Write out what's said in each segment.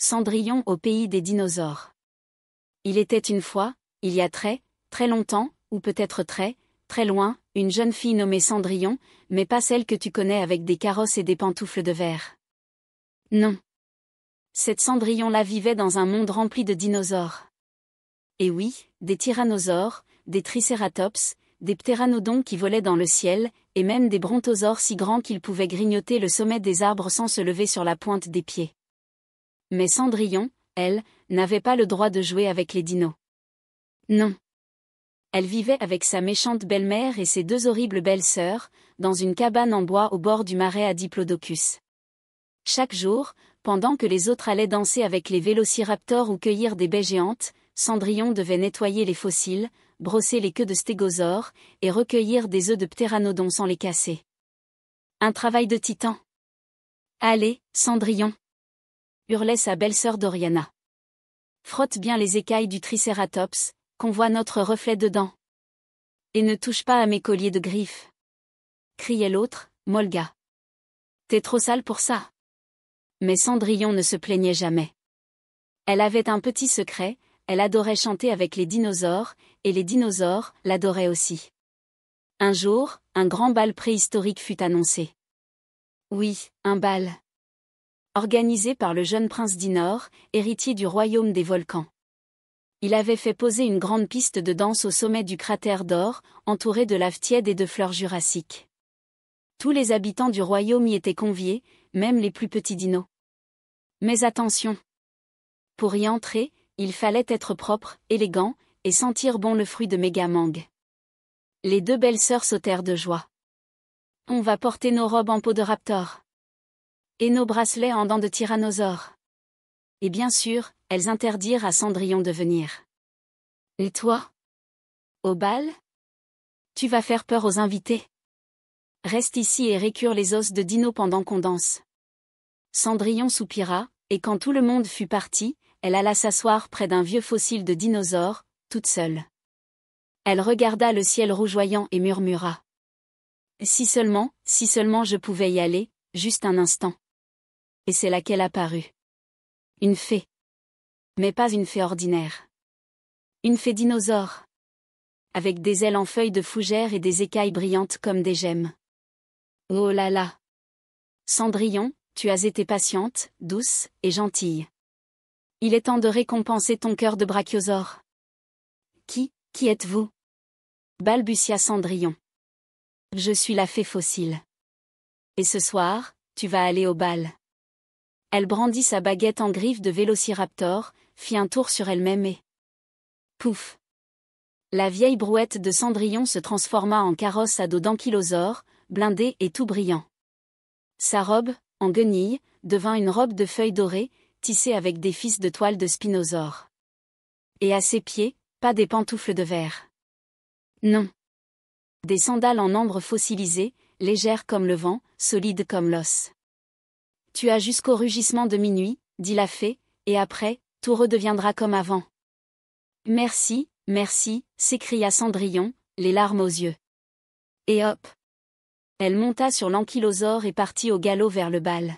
Cendrillon au pays des dinosaures. Il était une fois, il y a très, très longtemps, ou peut-être très, très loin, une jeune fille nommée Cendrillon, mais pas celle que tu connais avec des carrosses et des pantoufles de verre. Non. Cette Cendrillon-là vivait dans un monde rempli de dinosaures. Et oui, des tyrannosaures, des tricératops, des ptéranodons qui volaient dans le ciel, et même des brontosaures si grands qu'ils pouvaient grignoter le sommet des arbres sans se lever sur la pointe des pieds. Mais Cendrillon, elle, n'avait pas le droit de jouer avec les dinos. Non. Elle vivait avec sa méchante belle-mère et ses deux horribles belles-sœurs, dans une cabane en bois au bord du marais à Diplodocus. Chaque jour, pendant que les autres allaient danser avec les vélociraptors ou cueillir des baies géantes, Cendrillon devait nettoyer les fossiles, brosser les queues de stégosaures, et recueillir des œufs de ptéranodons sans les casser. Un travail de titan. Allez, Cendrillon, hurlait sa belle-sœur Doriana. Frotte bien les écailles du tricératops, qu'on voit notre reflet dedans. Et ne touche pas à mes colliers de griffes. Criait l'autre, Molga. T'es trop sale pour ça. Mais Cendrillon ne se plaignait jamais. Elle avait un petit secret, elle adorait chanter avec les dinosaures, et les dinosaures l'adoraient aussi. Un jour, un grand bal préhistorique fut annoncé. Oui, un bal. Organisé par le jeune prince Dinor, héritier du royaume des volcans. Il avait fait poser une grande piste de danse au sommet du cratère d'Or, entouré de lave tiède et de fleurs jurassiques. Tous les habitants du royaume y étaient conviés, même les plus petits dinos. Mais attention! Pour y entrer, il fallait être propre, élégant, et sentir bon le fruit de Mégamang. Les deux belles sœurs sautèrent de joie. On va porter nos robes en peau de raptor. Et nos bracelets en dents de tyrannosaure. Et bien sûr, elles interdirent à Cendrillon de venir. Et toi? Au bal? Tu vas faire peur aux invités. Reste ici et récure les os de dino pendant qu'on danse. Cendrillon soupira, et quand tout le monde fut parti, elle alla s'asseoir près d'un vieux fossile de dinosaure, toute seule. Elle regarda le ciel rougeoyant et murmura. Si seulement je pouvais y aller, juste un instant. Et c'est là qu'elle apparut. Une fée. Mais pas une fée ordinaire. Une fée dinosaure. Avec des ailes en feuilles de fougère et des écailles brillantes comme des gemmes. Oh là là! Cendrillon, tu as été patiente, douce, et gentille. Il est temps de récompenser ton cœur de brachiosaure. Qui êtes-vous? Balbutia Cendrillon. Je suis la fée fossile. Et ce soir, tu vas aller au bal. Elle brandit sa baguette en griffe de vélociraptor, fit un tour sur elle-même et... Pouf! La vieille brouette de Cendrillon se transforma en carrosse à dos d'ankylosaure, blindé et tout brillant. Sa robe, en guenille, devint une robe de feuilles dorées, tissée avec des fils de toile de spinosaure. Et à ses pieds, pas des pantoufles de verre. Non. Des sandales en ambre fossilisé, légères comme le vent, solides comme l'os. Tu as jusqu'au rugissement de minuit, dit la fée, et après, tout redeviendra comme avant. Merci, merci, s'écria Cendrillon, les larmes aux yeux. Et hop! Elle monta sur l'ankylosaure et partit au galop vers le bal.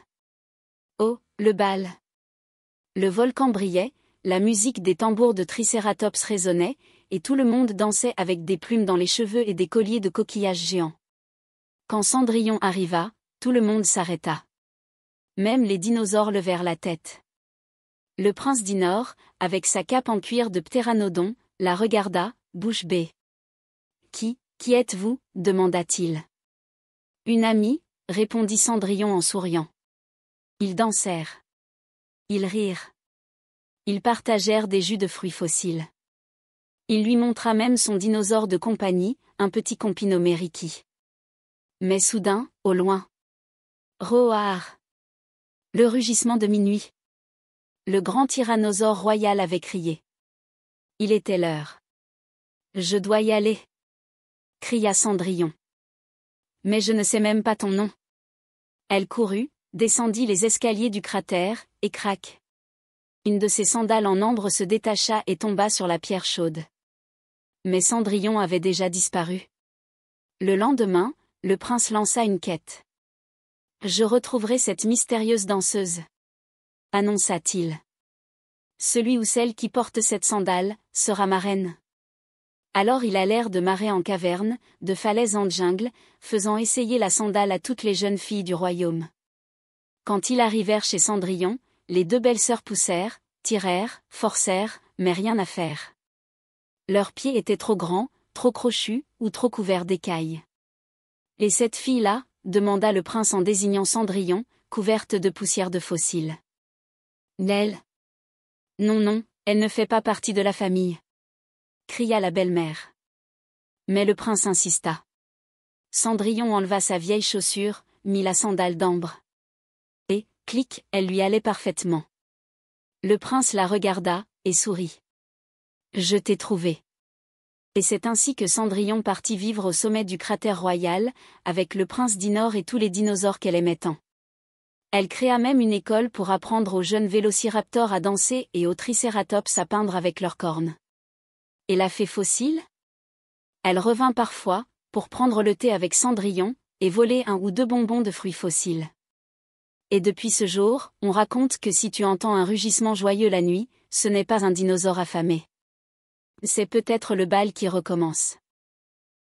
Oh, le bal! Le volcan brillait, la musique des tambours de Tricératops résonnait, et tout le monde dansait avec des plumes dans les cheveux et des colliers de coquillages géants. Quand Cendrillon arriva, tout le monde s'arrêta. Même les dinosaures levèrent la tête. Le prince Dinor, avec sa cape en cuir de ptéranodon, la regarda, bouche bée. Qui êtes-vous? Demanda-t-il. Une amie, répondit Cendrillon en souriant. Ils dansèrent. Ils rirent. Ils partagèrent des jus de fruits fossiles. Il lui montra même son dinosaure de compagnie, un petit compinomériki. Mais soudain, au loin. Roar! Le rugissement de minuit. Le grand tyrannosaure royal avait crié. Il était l'heure. Je dois y aller, cria Cendrillon. Mais je ne sais même pas ton nom. Elle courut, descendit les escaliers du cratère, et crac. Une de ses sandales en ambre se détacha et tomba sur la pierre chaude. Mais Cendrillon avait déjà disparu. Le lendemain, le prince lança une quête. Je retrouverai cette mystérieuse danseuse, annonça-t-il. Celui ou celle qui porte cette sandale sera ma reine. Alors il allèrent de marais en caverne, de falaise en jungle, faisant essayer la sandale à toutes les jeunes filles du royaume. Quand ils arrivèrent chez Cendrillon, les deux belles sœurs poussèrent, tirèrent, forcèrent, mais rien à faire. Leurs pieds étaient trop grands, trop crochus, ou trop couverts d'écailles. Et cette fille-là, demanda le prince en désignant Cendrillon, couverte de poussière de fossiles. Elle. Non, non, elle ne fait pas partie de la famille, cria la belle-mère. Mais le prince insista. Cendrillon enleva sa vieille chaussure, mit la sandale d'ambre. Et, clic, elle lui allait parfaitement. Le prince la regarda, et sourit. Je t'ai trouvé. Et c'est ainsi que Cendrillon partit vivre au sommet du cratère royal, avec le prince Dinor et tous les dinosaures qu'elle aimait tant. Elle créa même une école pour apprendre aux jeunes vélociraptors à danser et aux tricératops à peindre avec leurs cornes. Et la fée fossile? Elle revint parfois, pour prendre le thé avec Cendrillon, et voler un ou deux bonbons de fruits fossiles. Et depuis ce jour, on raconte que si tu entends un rugissement joyeux la nuit, ce n'est pas un dinosaure affamé. C'est peut-être le bal qui recommence.